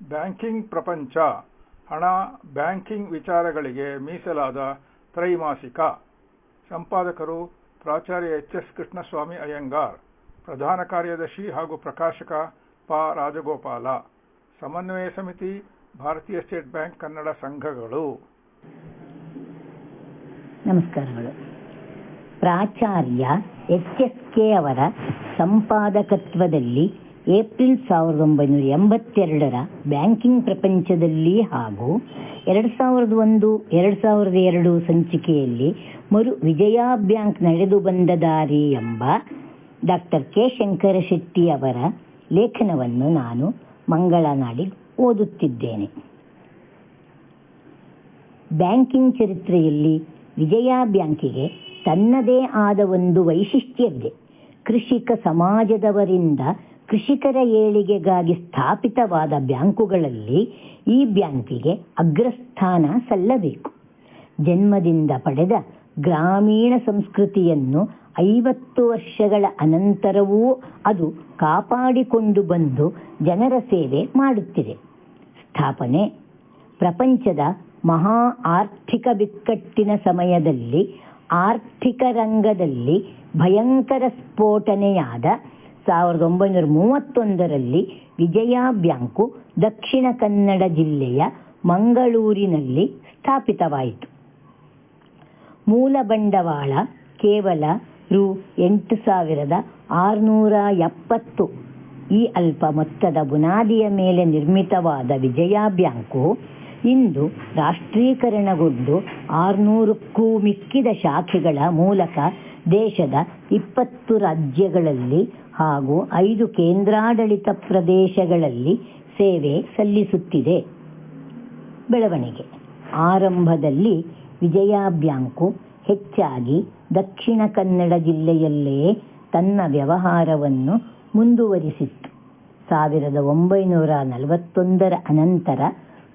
Banking ಪ್ರಪಂಚ ಹಣ banking ವಿಚಾರಗಳಿಗೆ ಮೀಸಲಾದ ತ್ರೈಮಾಸಿಕ. ಸಂಪಾದಕರು ಪ್ರಾಚಾರ್ಯ ಎಚ್. ಎಸ್. ಕೃಷ್ಣಸ್ವಾಮಿ ಅಯ್ಯಂಗಾರ್. ಪ್ರಧಾನ ಕಾರ್ಯದರ್ಶಿ ಹಾಗೂ ಪ್ರಕಾಶಕ ಪ. ರಾಜಗೋಪಾಲ. ಸಮನ್ವಯ ಸಮಿತಿ ಭಾರತೀಯ ಸ್ಟೇಟ್ ಬ್ಯಾಂಕ್ ಕನ್ನಡ ಸಂಘಗಳು. ನಮಸ್ಕಾರಗಳು. ಪ್ರಾಚಾರ್ಯ ಎಚ್. ಎಸ್. ಕೆ. ಅವರ ಸಂಪಾದಕತ್ವದಲ್ಲಿ ಏಪ್ರಿಲ್ 1982ರ ಬ್ಯಾಂಕಿಂಗ್ ಪ್ರಪಂಚದಲ್ಲಿ ಹಾಗೂ 2001-2002 ಸಂಚಿಕೆಯಲ್ಲಿ ಮರು ವಿಜಯಾ ಬ್ಯಾಂಕ್ ನಡೆದು ಬಂದ ದಾರಿ ಎಂಬ ಡಾ. ಕೆ. ಶಂಕರ ಶೆಟ್ಟಿ ಅವರ ಲೇಖನವನ್ನು ನಾನು ಮಂಗಳನಾಡಿಗ್ ಓದುತ್ತಿದ್ದೇನೆ. ಬ್ಯಾಂಕಿಂಗ್ ಚರಿತ್ರೆಯಲ್ಲಿ ವಿಜಯಾ ಬ್ಯಾಂಕಿಗೆ ತನ್ನದೇ ಆದ ಒಂದು ವೈಶಿಷ್ಟ್ಯವಿದೆ. ಕೃಷಿಕ ಸಮಾಜದವರಿಂದ ಕೃಷಿಕರ ಏಳಿಗೆಗಾಗಿ ಸ್ಥಾಪಿತವಾದ ಬ್ಯಾಂಕುಗಳಲ್ಲಿ ಈ ಬ್ಯಾಂಕಿಗೆ ಅಗ್ರಸ್ಥಾನ ಸಲ್ಲಬೇಕು. ಜನ್ಮದಿಂದ ಪಡೆದ ಗ್ರಾಮೀಣ ಸಂಸ್ಕೃತಿಯನ್ನು 50 ವರ್ಷಗಳ ಅನಂತರವೂ ಅದು ಕಾಪಾಡಿಕೊಂಡು ಬಂದು ಜನರ ಸೇವೆ ಮಾಡುತ್ತಿದೆ. ಸ್ಥಾಪನೆ ಪ್ರಪಂಚದ ಮಹಾ ಆರ್ಥಿಕ ಬಿಕ್ಕಟ್ಟಿನ ಸಮಯದಲ್ಲಿ ಆರ್ಥಿಕ ರಂಗದಲ್ಲಿ ಭಯಂಕರ ಸ್ಫೋಟನೆಯಾದ 1931ರಲ್ಲಿ ವಿಜಯಾ ಬ್ಯಾಂಕು ದಕ್ಷಿಣ ಕನ್ನಡ ಜಿಲ್ಲೆಯ ಮಂಗಳೂರಿನಲ್ಲಿ ಸ್ಥಾಪಿತವಾಯಿತು. ಮೂಲ ಬಂಡವಾಳ ಕೇವಲ ರೂ. 8,670. ಈ ಅಲ್ಪ ಮೊತ್ತದ ಬುನಾದಿಯ ಮೇಲೆ ನಿರ್ಮಿತವಾದ ವಿಜಯಾ ಬ್ಯಾಂಕು ಇಂದು ರಾಷ್ಟ್ರೀಕರಣಗೊಂಡು 600ಕ್ಕೂ ಮಿಕ್ಕಿದ ಶಾಖೆಗಳ ಮೂಲಕ ದೇಶದ 20 ರಾಜ್ಯಗಳಲ್ಲಿ ಹಾಗೂ 5 ಕೇಂದ್ರಾಡಳಿತ ಪ್ರದೇಶಗಳಲ್ಲಿ ಸೇವೆ ಸಲ್ಲಿಸುತ್ತಿದೆ. ಬೆಳವಣಿಗೆ ಆರಂಭದಲ್ಲಿ ವಿಜಯಾ ಬ್ಯಾಂಕು ಹೆಚ್ಚಾಗಿ ದಕ್ಷಿಣ ಕನ್ನಡ ಜಿಲ್ಲೆಯಲ್ಲೇ ತನ್ನ ವ್ಯವಹಾರವನ್ನು ಮುಂದುವರಿಸಿತ್ತು. 1941ರ ಅನಂತರ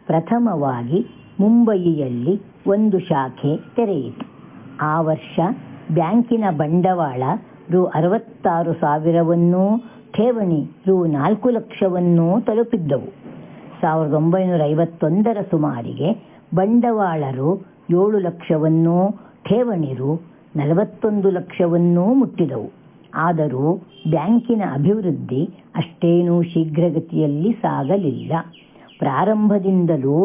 ಪ್ರಥಮವಾಗಿ ಮುಂಬಯಿಯಲ್ಲಿ ಒಂದು ಶಾಖೆ ತೆರೆಯಿತು. ಆ ವರ್ಷ ಬ್ಯಾಂಕಿನ ಬಂಡವಾಳ ರೂ. 66,000ವನ್ನೂ ಠೇವಣಿ ರೂ. 4 ಲಕ್ಷವನ್ನೂ ತಲುಪಿದ್ದವು. 1951ರ ಸುಮಾರಿಗೆ ಬಂಡವಾಳ ರೂ. 7 ಲಕ್ಷವನ್ನೂ ಠೇವಣಿ ರೂ. 41 ಲಕ್ಷವನ್ನೂ ಮುಟ್ಟಿದವು. ಆದರೂ ಬ್ಯಾಂಕಿನ ಅಭಿವೃದ್ಧಿ ಅಷ್ಟೇನೂ ಶೀಘ್ರಗತಿಯಲ್ಲಿ ಸಾಗಲಿಲ್ಲ. ಪ್ರಾರಂಭದಿಂದಲೂ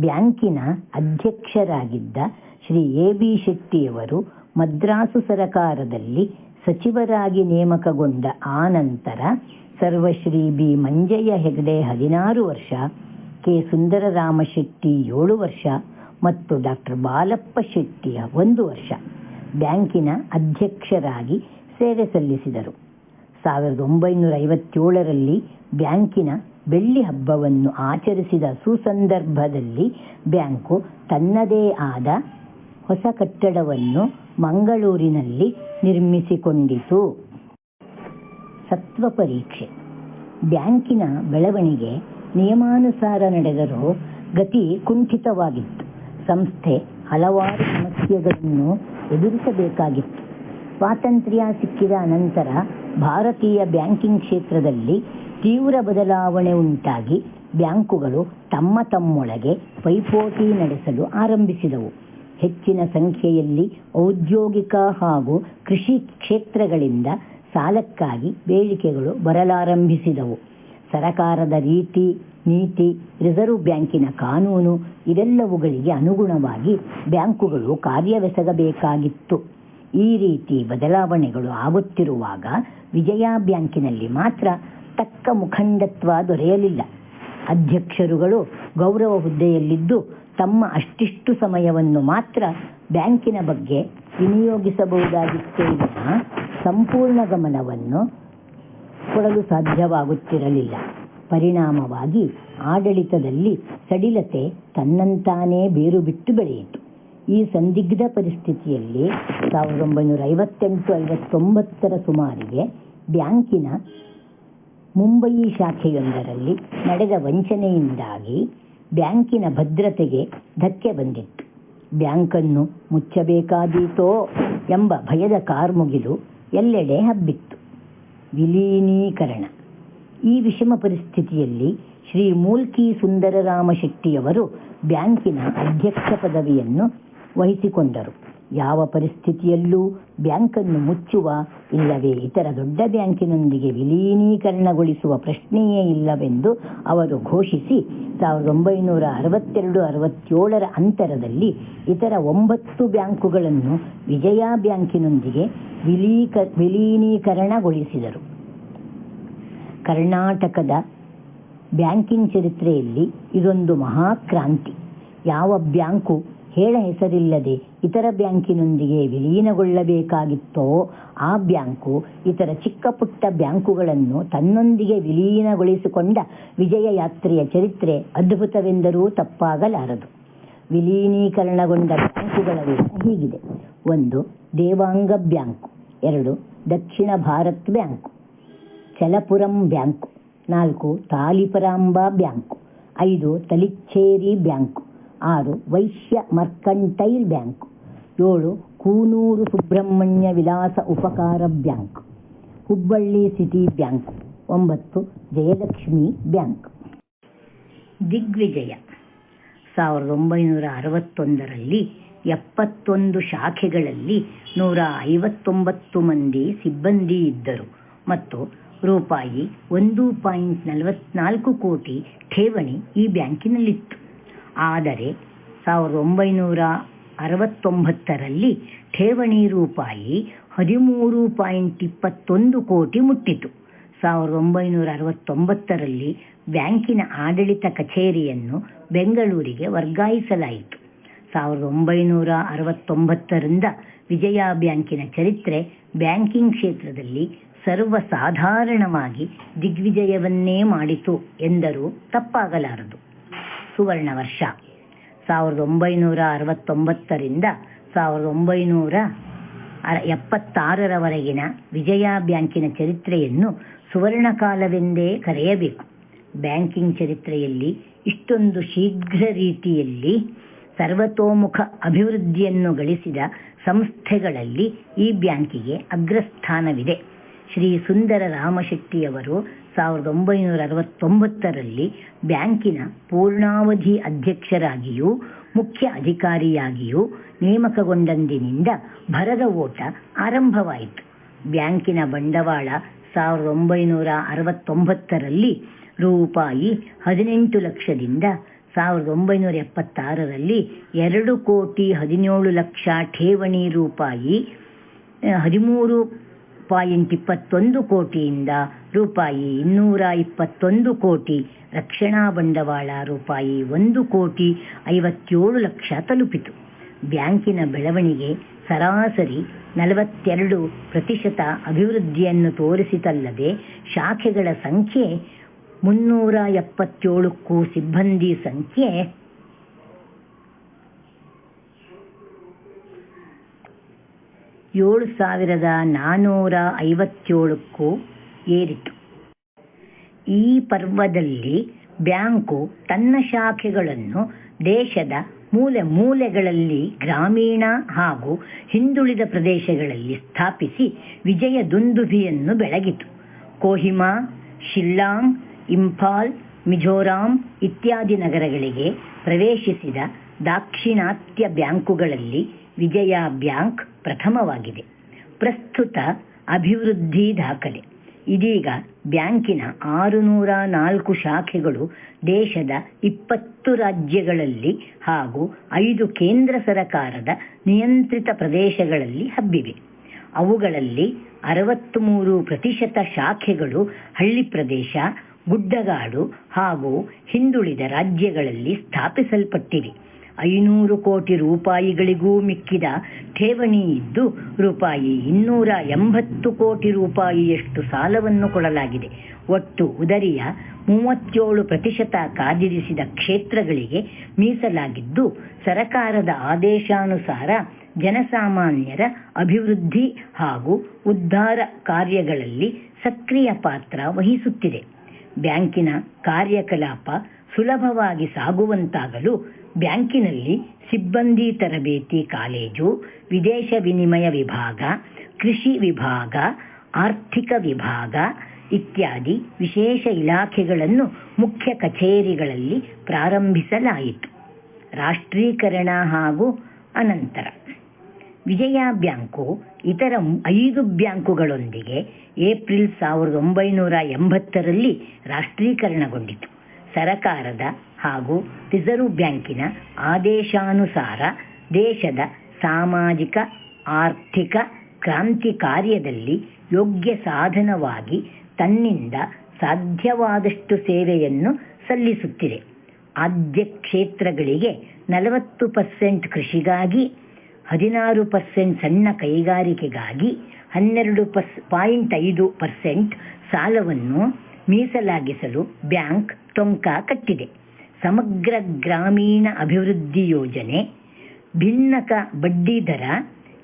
ಬ್ಯಾಂಕಿನ ಅಧ್ಯಕ್ಷರಾಗಿದ್ದ ಶ್ರೀ ಎ. ಬಿ. ಶೆಟ್ಟಿಯವರು ಮದ್ರಾಸು ಸರಕಾರದಲ್ಲಿ ಸಚಿವರಾಗಿ ನೇಮಕಗೊಂಡ ಆನಂತರ ಸರ್ವಶ್ರೀ ಬಿ. ಮಂಜಯ್ಯ ಹೆಗಡೆ 16 ವರ್ಷ, ಕೆ. ಸುಂದರರಾಮ ಶೆಟ್ಟಿ 7 ವರ್ಷ ಮತ್ತು ಡಾ. ಬಾಲಪ್ಪ ಶೆಟ್ಟಿ 1 ವರ್ಷ ಬ್ಯಾಂಕಿನ ಅಧ್ಯಕ್ಷರಾಗಿ ಸೇವೆ ಸಲ್ಲಿಸಿದರು. 1957ರಲ್ಲಿ ಬ್ಯಾಂಕಿನ ಬೆಳ್ಳಿ ಹಬ್ಬವನ್ನು ಆಚರಿಸಿದ ಸುಸಂದರ್ಭದಲ್ಲಿ ಬ್ಯಾಂಕು ತನ್ನದೇ ಆದ ಹೊಸ ಕಟ್ಟಡವನ್ನು ಮಂಗಳೂರಿನಲ್ಲಿ ನಿರ್ಮಿಸಿಕೊಂಡಿತು. ಸತ್ವ ಪರೀಕ್ಷೆ. ಬ್ಯಾಂಕಿನ ಬೆಳವಣಿಗೆ ನಿಯಮಾನುಸಾರ ನಡೆದರೂ ಗತಿ ಕುಂಠಿತವಾಗಿತ್ತು. ಸಂಸ್ಥೆ ಹಲವಾರು ಸಮಸ್ಯೆಗಳನ್ನು ಎದುರಿಸಬೇಕಾಗಿತ್ತು. ಸ್ವಾತಂತ್ರ್ಯ ಸಿಕ್ಕಿದ ಅನಂತರ ಭಾರತೀಯ ಬ್ಯಾಂಕಿಂಗ್ ಕ್ಷೇತ್ರದಲ್ಲಿ ತೀವ್ರ ಬದಲಾವಣೆ ಉಂಟಾಗಿ ಬ್ಯಾಂಕುಗಳು ತಮ್ಮೊಳಗೆ ಪೈಪೋಟಿ ನಡೆಸಲು ಆರಂಭಿಸಿದವು. ಹೆಚ್ಚಿನ ಸಂಖ್ಯೆಯಲ್ಲಿ ಔದ್ಯೋಗಿಕ ಹಾಗೂ ಕೃಷಿ ಕ್ಷೇತ್ರಗಳಿಂದ ಸಾಲಕ್ಕಾಗಿ ಬೇಡಿಕೆಗಳು ಬರಲಾರಂಭಿಸಿದವು. ಸರಕಾರದ ರೀತಿ ನೀತಿ, ರಿಸರ್ವ್ ಬ್ಯಾಂಕಿನ ಕಾನೂನು ಇವೆಲ್ಲವುಗಳಿಗೆ ಅನುಗುಣವಾಗಿ ಬ್ಯಾಂಕುಗಳು ಕಾರ್ಯವೆಸಗಬೇಕಾಗಿತ್ತು. ಈ ರೀತಿ ಬದಲಾವಣೆಗಳು ಆಗುತ್ತಿರುವಾಗ ವಿಜಯಾ ಬ್ಯಾಂಕಿನಲ್ಲಿ ಮಾತ್ರ ತಕ್ಕ ಮುಖಂಡತ್ವ ದೊರೆಯಲಿಲ್ಲ. ಅಧ್ಯಕ್ಷರುಗಳು ಗೌರವ ಹುದ್ದೆಯಲ್ಲಿದ್ದು ತಮ್ಮ ಅಷ್ಟಿಷ್ಟು ಸಮಯವನ್ನು ಮಾತ್ರ ಬ್ಯಾಂಕಿನ ಬಗ್ಗೆ ವಿನಿಯೋಗಿಸಬಹುದಾಗಿತ್ತೇ ವಿನಃ ಸಂಪೂರ್ಣ ಗಮನವನ್ನು ಕೊಡಲು ಸಾಧ್ಯವಾಗುತ್ತಿರಲಿಲ್ಲ. ಪರಿಣಾಮವಾಗಿ ಆಡಳಿತದಲ್ಲಿ ಸಡಿಲತೆ ತನ್ನಂತಾನೇ ಬೇರು ಬಿಟ್ಟು ಬೆಳೆಯಿತು. ಈ ಸಂದಿಗ್ಧ ಪರಿಸ್ಥಿತಿಯಲ್ಲಿ 1958-59ರ ಸುಮಾರಿಗೆ ಬ್ಯಾಂಕಿನ ಮುಂಬಯಿ ಶಾಖೆಯೊಂದರಲ್ಲಿ ನಡೆದ ವಂಚನೆಯಿಂದಾಗಿ ಬ್ಯಾಂಕಿನ ಭದ್ರತೆಗೆ ಧಕ್ಕೆ ಬಂದಿತ್ತು. ಬ್ಯಾಂಕನ್ನು ಮುಚ್ಚಬೇಕಾದೀತೋ ಎಂಬ ಭಯದ ಕಾರ್ಮುಗಿಲು ಎಲ್ಲೆಡೆ ಹಬ್ಬಿತ್ತು. ವಿಲೀನೀಕರಣ. ಈ ವಿಷಮ ಪರಿಸ್ಥಿತಿಯಲ್ಲಿ ಶ್ರೀ ಮೂಲ್ಕಿ ಸುಂದರರಾಮ ಶೆಟ್ಟಿಯವರು ಬ್ಯಾಂಕಿನ ಅಧ್ಯಕ್ಷ ಪದವಿಯನ್ನು ವಹಿಸಿಕೊಂಡರು. ಯಾವ ಪರಿಸ್ಥಿತಿಯಲ್ಲೂ ಬ್ಯಾಂಕನ್ನು ಮುಚ್ಚುವ ಇಲ್ಲವೇ ಇತರ ದೊಡ್ಡ ಬ್ಯಾಂಕಿನೊಂದಿಗೆ ವಿಲೀನೀಕರಣಗೊಳಿಸುವ ಪ್ರಶ್ನೆಯೇ ಇಲ್ಲವೆಂದು ಅವರು ಘೋಷಿಸಿ 1962-67ರ ಅಂತರದಲ್ಲಿ ಇತರ 9 ಬ್ಯಾಂಕುಗಳನ್ನು ವಿಜಯ ಬ್ಯಾಂಕಿನೊಂದಿಗೆ ವಿಲೀನೀಕರಣಗೊಳಿಸಿದರು. ಕರ್ನಾಟಕದ ಬ್ಯಾಂಕಿಂಗ್ ಚರಿತ್ರೆಯಲ್ಲಿ ಇದೊಂದು ಮಹಾಕ್ರಾಂತಿ. ಯಾವ ಬ್ಯಾಂಕು ಹೇಳ ಹೆಸರಿಲ್ಲದೆ ಇತರ ಬ್ಯಾಂಕಿನೊಂದಿಗೆ ವಿಲೀನಗೊಳ್ಳಬೇಕಾಗಿತ್ತೋ ಆ ಬ್ಯಾಂಕು ಇತರ ಚಿಕ್ಕ ಪುಟ್ಟ ಬ್ಯಾಂಕುಗಳನ್ನು ತನ್ನೊಂದಿಗೆ ವಿಲೀನಗೊಳಿಸಿಕೊಂಡ ವಿಜಯ ಯಾತ್ರೆಯ ಚರಿತ್ರೆ ಅದ್ಭುತವೆಂದರೂ ತಪ್ಪಾಗಲಾರದು. ವಿಲೀನೀಕರಣಗೊಂಡ ಬ್ಯಾಂಕುಗಳ ವಿವರ ಹೀಗಿದೆ: 1. Devanga bank, 2. Dakshina Bharat bank, Chalapuram bank, 4. Taliparamba bank, 5. Tellicherry bank, 6. Vysya mercantile bank, 7. Coonoor Subrahmanya Vilasa Upakara bank, Hubballi city bank, 9. Jayalakshmi bank. Digvijaya 1961ರಲ್ಲಿ 71 ಶಾಖೆಗಳಲ್ಲಿ 159 ಮಂದಿ ಸಿಬ್ಬಂದಿ ಇದ್ದರು ಮತ್ತು ರೂಪಾಯಿ 1.44 ಕೋಟಿ ಠೇವಣಿ ಈ ಬ್ಯಾಂಕಿನಲ್ಲಿತ್ತು. ಆದರೆ 1969ರಲ್ಲಿ ಠೇವಣಿ ರೂಪಾಯಿ 13.21 ಕೋಟಿ ಮುಟ್ಟಿತು. 1969ರಲ್ಲಿ ಬ್ಯಾಂಕಿನ ಆಡಳಿತ ಕಚೇರಿಯನ್ನು ಬೆಂಗಳೂರಿಗೆ ವರ್ಗಾಯಿಸಲಾಯಿತು. 1969ರಿಂದ ವಿಜಯ ಬ್ಯಾಂಕಿನ ಚರಿತ್ರೆ ಬ್ಯಾಂಕಿಂಗ್ ಕ್ಷೇತ್ರದಲ್ಲಿ ಸರ್ವಸಾಧಾರಣವಾಗಿ ದಿಗ್ವಿಜಯವನ್ನೇ ಮಾಡಿತು ಎಂದರೂ ತಪ್ಪಾಗಲಾರದು. ಸುವರ್ಣ ವರ್ಷ 1969ರಿಂದ 1976ರವರೆಗಿನ ವಿಜಯ ಬ್ಯಾಂಕಿನ ಚರಿತ್ರೆಯನ್ನು ಸುವರ್ಣಕಾಲವೆಂದೇ ಕರೆಯಬೇಕು. ಬ್ಯಾಂಕಿಂಗ್ ಚರಿತ್ರೆಯಲ್ಲಿ ಇಷ್ಟೊಂದು ಶೀಘ್ರ ರೀತಿಯಲ್ಲಿ ಸರ್ವತೋಮುಖ ಅಭಿವೃದ್ಧಿಯನ್ನು ಗಳಿಸಿದ ಸಂಸ್ಥೆಗಳಲ್ಲಿ ಈ ಬ್ಯಾಂಕಿಗೆ ಅಗ್ರಸ್ಥಾನವಿದೆ. ಶ್ರೀ ಸುಂದರ ರಾಮಶೆಟ್ಟಿಯವರು 1969ರಲ್ಲಿ ಬ್ಯಾಂಕಿನ ಪೂರ್ಣಾವಧಿ ಅಧ್ಯಕ್ಷರಾಗಿಯೂ ಮುಖ್ಯ ಅಧಿಕಾರಿಯಾಗಿಯೂ ನೇಮಕಗೊಂಡಂದಿನಿಂದ ಭರದ ಓಟ ಆರಂಭವಾಯಿತು. ಬ್ಯಾಂಕಿನ ಬಂಡವಾಳ 1969ರಲ್ಲಿ ರೂಪಾಯಿ 18 ಲಕ್ಷದಿಂದ 1976ರಲ್ಲಿ 2,17,00,000 ಠೇವಣಿ ರೂಪಾಯಿ 13.21 ಕೋಟಿಯಿಂದ ರೂಪಾಯಿ 221 ಕೋಟಿ, ರಕ್ಷಣಾ ಬಂಡವಾಳ ರೂಪಾಯಿ 1,57,00,000 ತಲುಪಿತು. ಬ್ಯಾಂಕಿನ ಬೆಳವಣಿಗೆ ಸರಾಸರಿ 42% ಅಭಿವೃದ್ಧಿಯನ್ನು ತೋರಿಸಿತಲ್ಲದೆ ಶಾಖೆಗಳ ಸಂಖ್ಯೆ 377ಕ್ಕೂ ಸಿಬ್ಬಂದಿ ಸಂಖ್ಯೆ 7,457ಕ್ಕೂ ಏರಿತು. ಈ ಪರ್ವದಲ್ಲಿ ಬ್ಯಾಂಕು ತನ್ನ ಶಾಖೆಗಳನ್ನು ದೇಶದ ಮೂಲೆ ಮೂಲೆಗಳಲ್ಲಿ ಗ್ರಾಮೀಣ ಹಾಗೂ ಹಿಂದುಳಿದ ಪ್ರದೇಶಗಳಲ್ಲಿ ಸ್ಥಾಪಿಸಿ ವಿಜಯ ದುಂದುಭಿಯನ್ನು ಬೆಳಗಿತು. ಕೋಹಿಮಾ, ಶಿಲ್ಲಾಂಗ್, ಇಂಫಾಲ್, ಮಿಜೋರಾಂ ಇತ್ಯಾದಿ ನಗರಗಳಿಗೆ ಪ್ರವೇಶಿಸಿದ ದಾಕ್ಷಿಣಾತ್ಯ ಬ್ಯಾಂಕುಗಳಲ್ಲಿ ವಿಜಯ ಬ್ಯಾಂಕ್ ಪ್ರಥಮವಾಗಿದೆ. ಪ್ರಸ್ತುತ ಅಭಿವೃದ್ಧಿ ದಾಖಲೆ: ಇದೀಗ ಬ್ಯಾಂಕಿನ 604 ಶಾಖೆಗಳು ದೇಶದ 20 ರಾಜ್ಯಗಳಲ್ಲಿ ಹಾಗೂ 5 ಕೇಂದ್ರ ಸರಕಾರದ ನಿಯಂತ್ರಿತ ಪ್ರದೇಶಗಳಲ್ಲಿ ಹಬ್ಬಿವೆ. ಅವುಗಳಲ್ಲಿ 63% ಶಾಖೆಗಳು ಹಳ್ಳಿ ಪ್ರದೇಶ, ಗುಡ್ಡಗಾಡು ಹಾಗೂ ಹಿಂದುಳಿದ ರಾಜ್ಯಗಳಲ್ಲಿ ಸ್ಥಾಪಿಸಲ್ಪಟ್ಟಿವೆ. 500 ಕೋಟಿ ರೂಪಾಯಿಗಳಿಗೂ ಮಿಕ್ಕಿದ ಠೇವಣಿ ಇದ್ದು ರೂಪಾಯಿ 280 ಕೋಟಿ ರೂಪಾಯಿಯಷ್ಟು ಸಾಲವನ್ನು ಕೊಡಲಾಗಿದೆ. ಒಟ್ಟು ಉದರಿಯ 37% ಕಾದಿರಿಸಿದ ಕ್ಷೇತ್ರಗಳಿಗೆ ಮೀಸಲಾಗಿದ್ದು ಸರಕಾರದ ಆದೇಶಾನುಸಾರ ಜನಸಾಮಾನ್ಯರ ಅಭಿವೃದ್ಧಿ ಹಾಗೂ ಉದ್ಧಾರ ಕಾರ್ಯಗಳಲ್ಲಿ ಸಕ್ರಿಯ ಪಾತ್ರ ವಹಿಸುತ್ತಿದೆ. ಬ್ಯಾಂಕಿನ ಕಾರ್ಯಕಲಾಪ ಸುಲಭವಾಗಿ ಸಾಗುವಂತಾಗಲು ಬ್ಯಾಂಕಿನಲ್ಲಿ ಸಿಬ್ಬಂದಿ ತರಬೇತಿ ಕಾಲೇಜು, ವಿದೇಶ ವಿನಿಮಯ ವಿಭಾಗ, ಕೃಷಿ ವಿಭಾಗ, ಆರ್ಥಿಕ ವಿಭಾಗ, ಇತ್ಯಾದಿ ವಿಶೇಷ ಇಲಾಖೆಗಳನ್ನು ಮುಖ್ಯ ಕಚೇರಿಗಳಲ್ಲಿ ಪ್ರಾರಂಭಿಸಲಾಯಿತು. ರಾಷ್ಟ್ರೀಕರಣ ಹಾಗೂ ಅನಂತರ ವಿಜಯ ಬ್ಯಾಂಕು ಇತರ 5 ಬ್ಯಾಂಕುಗಳೊಂದಿಗೆ ಏಪ್ರಿಲ್ 1980ರಲ್ಲಿ ರಾಷ್ಟ್ರೀಕರಣಗೊಂಡಿತು. ಸರಕಾರದ ಹಾಗೂ ರಿಸರ್ವ್ ಬ್ಯಾಂಕಿನ ಆದೇಶಾನುಸಾರ ದೇಶದ ಸಾಮಾಜಿಕ ಆರ್ಥಿಕ ಕ್ರಾಂತಿ ಕಾರ್ಯದಲ್ಲಿ ಯೋಗ್ಯ ಸಾಧನವಾಗಿ ತನ್ನಿಂದ ಸಾಧ್ಯವಾದಷ್ಟು ಸೇವೆಯನ್ನು ಸಲ್ಲಿಸುತ್ತಿದೆ. ಆದ್ಯ ಕ್ಷೇತ್ರಗಳಿಗೆ 40% ಕೃಷಿಗಾಗಿ, 16% ಸಣ್ಣ ಕೈಗಾರಿಕೆಗಾಗಿ, 12.5% ಸಾಲವನ್ನು ಮೀಸಲಾಗಿಸಲು ಬ್ಯಾಂಕ್ ಟೊಂಕ ಕಟ್ಟಿದೆ. ಸಮಗ್ರ ಗ್ರಾಮೀಣ ಅಭಿವೃದ್ಧಿ ಯೋಜನೆ, ಭಿನ್ನಕ ಬಡ್ಡಿ ದರ,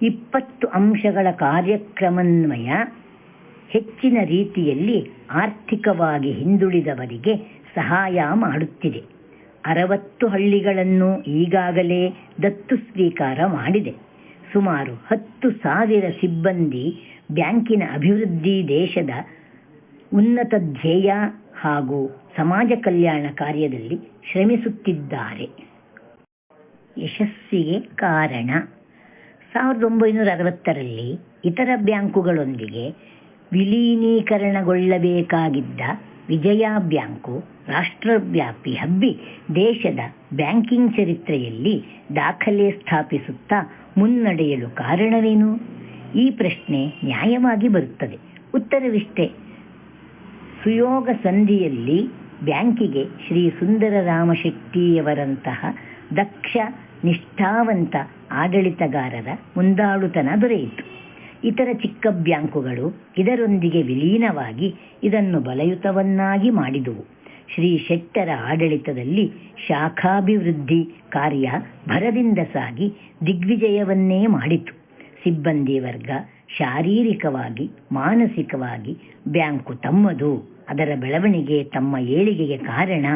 20 ಅಂಶಗಳ ಕಾರ್ಯಕ್ರಮನ್ವಯ ಹೆಚ್ಚಿನ ರೀತಿಯಲ್ಲಿ ಆರ್ಥಿಕವಾಗಿ ಹಿಂದುಳಿದವರಿಗೆ ಸಹಾಯ ಮಾಡುತ್ತಿದೆ. 60 ಹಳ್ಳಿಗಳನ್ನು ಈಗಾಗಲೇ ದತ್ತು ಸ್ವೀಕಾರ ಮಾಡಿದೆ. ಸುಮಾರು 10,000 ಸಿಬ್ಬಂದಿ ಬ್ಯಾಂಕಿನ ಅಭಿವೃದ್ಧಿ, ದೇಶದ ಉನ್ನತ ಧ್ಯೇಯ ಹಾಗೂ ಸಮಾಜ ಕಲ್ಯಾಣ ಕಾರ್ಯದಲ್ಲಿ ಶ್ರಮಿಸುತ್ತಿದ್ದಾರೆ. ಯಶಸ್ಸಿಗೆ ಕಾರಣ 1960ರಲ್ಲಿ ಇತರ ಬ್ಯಾಂಕುಗಳೊಂದಿಗೆ ವಿಲೀನೀಕರಣಗೊಳ್ಳಬೇಕಾಗಿದ್ದ ವಿಜಯ ಬ್ಯಾಂಕು ರಾಷ್ಟ್ರವ್ಯಾಪಿ ಹಬ್ಬಿ ದೇಶದ ಬ್ಯಾಂಕಿಂಗ್ ಚರಿತ್ರೆಯಲ್ಲಿ ದಾಖಲೆ ಸ್ಥಾಪಿಸುತ್ತಾ ಮುನ್ನಡೆಯಲು ಕಾರಣವೇನು? ಈ ಪ್ರಶ್ನೆ ನ್ಯಾಯವಾಗಿ ಬರುತ್ತದೆ. ಉತ್ತರವಿಷ್ಟೇ. ಸುಯೋಗ ಸಂಧಿಯಲ್ಲಿ ಬ್ಯಾಂಕಿಗೆ ಶ್ರೀ ಸುಂದರರಾಮ ಶೆಟ್ಟಿಯವರಂತಹ ದಕ್ಷ ನಿಷ್ಠಾವಂತ ಆಡಳಿತಗಾರರ ಮುಂದಾಳುತನ ದೊರೆಯಿತು. ಇತರ ಚಿಕ್ಕ ಬ್ಯಾಂಕುಗಳು ಇದರೊಂದಿಗೆ ವಿಲೀನವಾಗಿ ಇದನ್ನು ಬಲಯುತವನ್ನಾಗಿ ಮಾಡಿದುವು. ಶ್ರೀ ಶೆಟ್ಟರ ಆಡಳಿತದಲ್ಲಿ ಶಾಖಾಭಿವೃದ್ಧಿ ಕಾರ್ಯ ಭರದಿಂದ ಸಾಗಿ ದಿಗ್ವಿಜಯವನ್ನೇ ಮಾಡಿತು. ಸಿಬ್ಬಂದಿ ವರ್ಗ ಶಾರೀರಿಕವಾಗಿ, ಮಾನಸಿಕವಾಗಿ ಬ್ಯಾಂಕು ತಮ್ಮದು, ಅದರ ಬೆಳವಣಿಗೆ ತಮ್ಮ ಏಳಿಗೆಗೆ ಕಾರಣ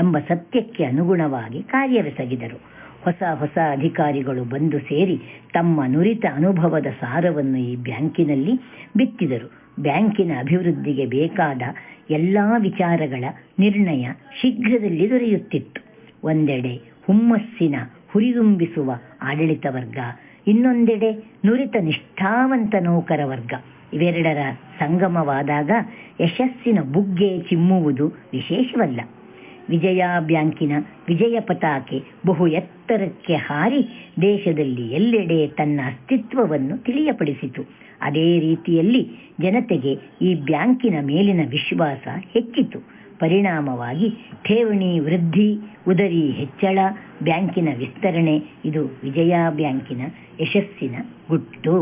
ಎಂಬ ಸತ್ಯಕ್ಕೆ ಅನುಗುಣವಾಗಿ ಕಾರ್ಯವೆಸಗಿದರು. ಹೊಸ ಅಧಿಕಾರಿಗಳು ಬಂದು ಸೇರಿ ತಮ್ಮ ನುರಿತ ಅನುಭವದ ಸಾರವನ್ನು ಈ ಬ್ಯಾಂಕಿನಲ್ಲಿ ಬಿತ್ತಿದರು. ಬ್ಯಾಂಕಿನ ಅಭಿವೃದ್ಧಿಗೆ ಬೇಕಾದ ಎಲ್ಲ ವಿಚಾರಗಳ ನಿರ್ಣಯ ಶೀಘ್ರದಲ್ಲಿ ದೊರೆಯುತ್ತಿತ್ತು. ಒಂದೆಡೆ ಹುಮ್ಮಸ್ಸಿನ ಹುರಿದುಂಬಿಸುವ ಆಡಳಿತ ವರ್ಗ, ಇನ್ನೊಂದೆಡೆ ನುರಿತ ನಿಷ್ಠಾವಂತ ನೌಕರ ವರ್ಗ. ಇವೆರಡರ ಸಂಗಮವಾದಾಗ ಯಶಸ್ಸಿನ ಬುಗ್ಗೆ ಚಿಮ್ಮುವುದು ವಿಶೇಷವಲ್ಲ. ವಿಜಯ ಬ್ಯಾಂಕಿನ ವಿಜಯ ಪತಾಕೆ ಬಹು ಎತ್ತರಕ್ಕೆ ಹಾರಿ ದೇಶದಲ್ಲಿ ಎಲ್ಲೆಡೆ ತನ್ನ ಅಸ್ತಿತ್ವವನ್ನು ತಿಳಿಯಪಡಿಸಿತು. ಅದೇ ರೀತಿಯಲ್ಲಿ ಜನತೆಗೆ ಈ ಬ್ಯಾಂಕಿನ ಮೇಲಿನ ವಿಶ್ವಾಸ ಹೆಚ್ಚಿತು. ಪರಿಣಾಮವಾಗಿ ಠೇವಣಿ ವೃದ್ಧಿ, ಉದರಿ ಹೆಚ್ಚಳ, ಬ್ಯಾಂಕಿನ ವಿಸ್ತರಣೆ ಇದು ವಿಜಯ ಬ್ಯಾಂಕಿನ ಯಶಸ್ಸಿನ ಗುಟ್ಟು.